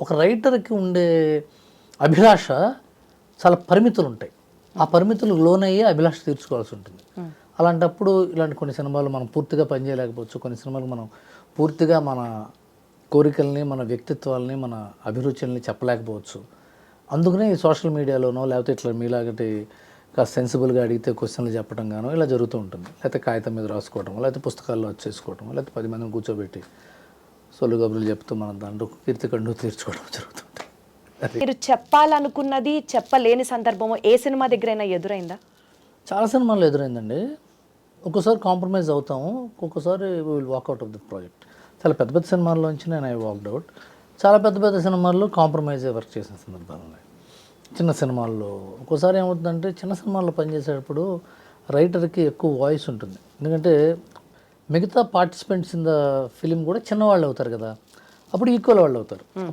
ఒక రైటర్కి ఉండే అభిలాష చాలా పరిమితులు ఉంటాయి. ఆ పరిమితులకు లోనయ్యే అభిలాష తీర్చుకోవాల్సి ఉంటుంది. అలాంటప్పుడు ఇలాంటి కొన్ని సినిమాలు మనం పూర్తిగా పనిచేయలేకపోవచ్చు. కొన్ని సినిమాలు మనం పూర్తిగా మన కోరికల్ని, మన వ్యక్తిత్వాలని, మన అభిరుచుల్ని చెప్పలేకపోవచ్చు. అందుకనే ఈ సోషల్ మీడియాలోనో లేకపోతే ఇట్లా మీలాగటి కాస్త సెన్సిబుల్గా అడిగితే క్వశ్చన్లు చెప్పడం గానో ఇలా జరుగుతూ ఉంటుంది. లేకపోతే కాగితం మీద రాసుకోవడం, లేకపోతే పుస్తకాల్లో వచ్చేసుకోవడం, లేకపోతే 10 మందిని కూర్చోబెట్టి సొల్లు కబుర్లు చెప్తూ మనం దాంట్లో కీర్తి కండు తీర్చుకోవడం జరుగుతుంది. మీరు చెప్పాలనుకున్నది చెప్పలేని సందర్భం ఏ సినిమా దగ్గరైనా ఎదురైందా? చాలా సినిమాల్లో ఎదురైందండి. ఒక్కోసారి కాంప్రమైజ్ అవుతాము, ఒక్కొక్కసారి we will walk out of the project. చాలా పెద్ద పెద్ద సినిమాల్లోంచి నేను ఐ వాక్డ్ అవుట్. చాలా పెద్ద పెద్ద సినిమాల్లో కాంప్రమైజ్ వర్క్ చేసిన సందర్భాలు ఉన్నాయి. చిన్న సినిమాల్లో ఒక్కోసారి ఏమవుతుందంటే చిన్న సినిమాల్లో పనిచేసేటప్పుడు రైటర్కి ఎక్కువ వాయిస్ ఉంటుంది. ఎందుకంటే మిగతా పార్టిసిపెంట్స్ ఇన్ ద ఫిలిం కూడా చిన్నవాళ్ళు అవుతారు కదా, అప్పుడు ఈక్వల్ వాళ్ళు అవుతారు.